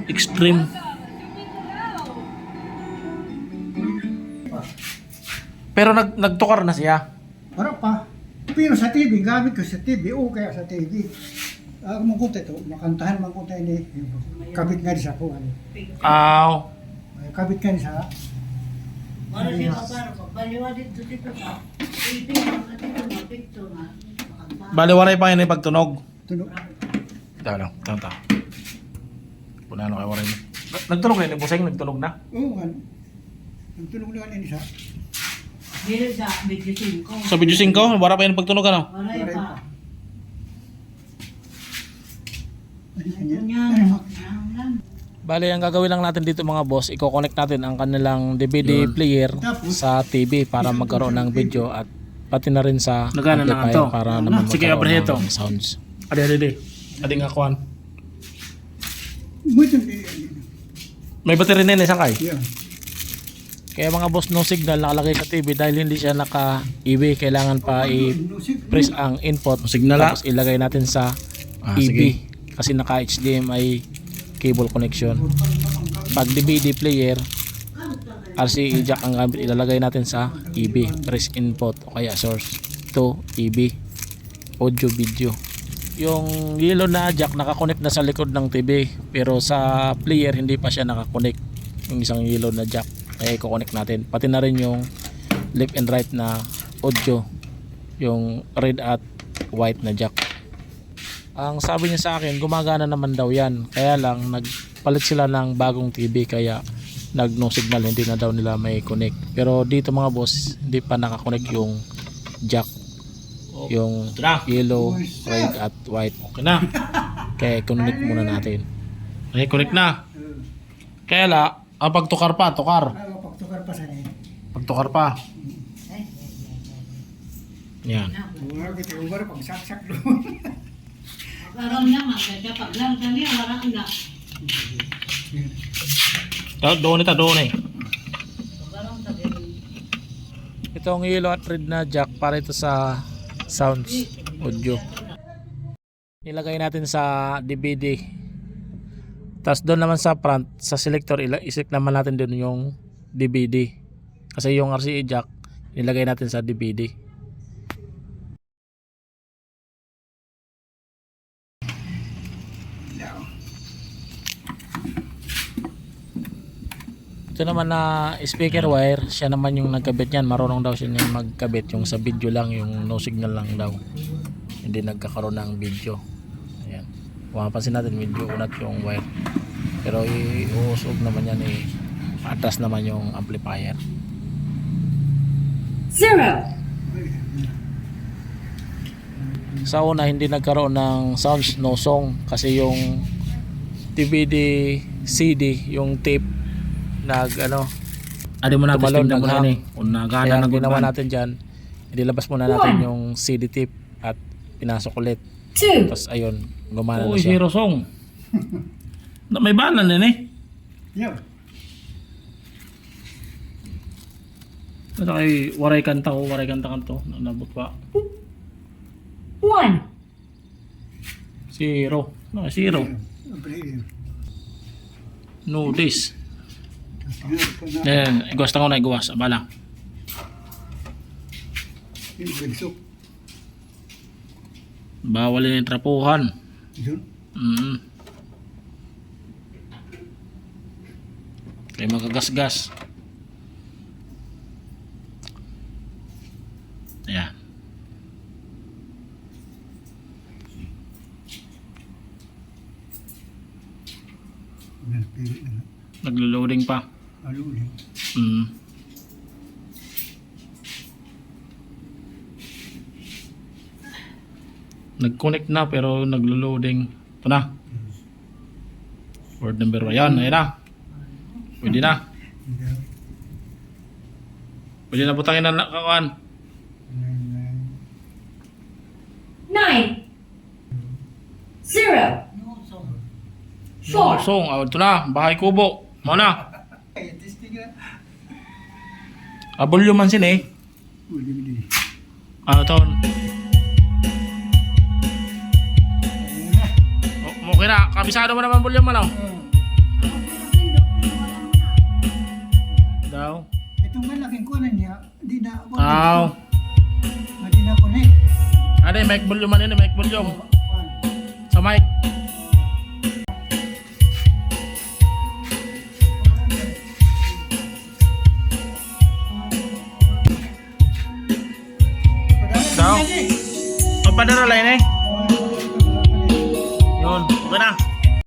Extreme. Pero nagtukar na siya. Para pa. Pero sa TV, gamit ko sa TV o kaya sa TV. Mga kunta ito, makantahan mga kunta ini. Kabit nga di sa kuhan. Aw. Kabit nga di sa... Wala siya kaparo, baliwa dito sa TV, mga dito na picture na. Baliwaray pa yun yung pagtunog. Tunog. Tayo lang, tayo. Punano kayo waray mo. Nagtunog na yun, buseng nagtunog na. Oo, ano. Ang tunog na ini sa... Dito sa video 5. Sa video 5, wala pa yun pagtunog ano? Wala pa. Bale, ang gagawin lang natin dito mga boss, i-connect natin ang kanilang DVD player sa TV para magkaroon ng video at pati na rin sa amplifier para naman magkaroon ng sounds. Adi. Adi nga kuhan. May battery na yun, isang kay? Yeah. Kaya mga boss, no signal nakalagay sa TV dahil hindi siya naka-EV. Kailangan pa i-press ang input tapos ilagay natin sa EV. Kasi naka-HDMI cable connection. Pag DVD player, RCA jack ang gamit, ilalagay natin sa EV. Press input o kaya source to EV. Audio video. Yung yellow na jack nakakonect na sa likod ng TV. Pero sa player hindi pa siya nakakonect. Yung isang yellow na jack. Kaya i-connect natin. Pati na rin yung left and right na audio. Yung red at white na jack. Ang sabi niya sa akin, gumagana naman daw yan. Kaya lang, nagpalit sila ng bagong TV. Kaya nag-no signal, hindi na daw nila may connect. Pero dito mga boss, hindi pa nakakonect yung jack. Yung yellow, red at white. Okay na. Kaya i-connect muna natin. Okay, connect na. Kaya la, ang pagtukar pa, tukar. Pagtukar pa sa niya. Pagtukar pa. Yan. Uwar, kita uwar, pang sak-sak doon. Karoon naman, kaya pag lang kanya, wala na. Doon ito, doon eh. Karoon sa ganun. Itong yellow at red na jack para ito sa sounds audio. Nilagay natin sa DVD. Tapos doon naman sa front, sa selector, isik naman natin doon yung DVD. Kasi yung RCA jack, nilagay natin sa DVD. Ito naman na speaker wire, siya naman yung nagkabit niyan. Marunong daw siya niyan magkabit. Yung sa video lang, yung no signal lang daw. Hindi nagkakaroon ng video. Ayan. Kung mapansin natin, medyo unat yung wire. Pero iusog naman yan eh. Atras naman yung amplifier. 0. Sa una, hindi nagkaroon ng sounds, no song. Kasi yung DVD, CD, yung tape, adi mo na tumalon na muna ni. Kaya ang ginawa natin dyan, ilabas muna natin yung CD tape at pinasok ulit. Tapos ayun, gumana na siya. Zero song. May banan din eh. Yeah. Ito kay waray kanta kanto. Nabot pa. 1. Zero. No, zero. No this. Gusto ko na iguwas. Abala. Bawal yung trapuhan. Kaya magagasgas. Ayan. Naglo-loading pa. Nag-connect na pero naglo-loading. Ito na. Word number 1. Ayan na. Pwede na. Pwede na butangin na kakuan. 9. 0. Song. Ito na. Bahay kubo. Mau na. Volume man sin eh. Ito. Okay na. Kabisado mo naman volume mo. Daw. Itong malaking kunan niya, di na ako. Aw. Di na connect. Ada mic volume man ini, mic volume. Sa mic. Daw. Apa darah lain eh? Yun, okay na.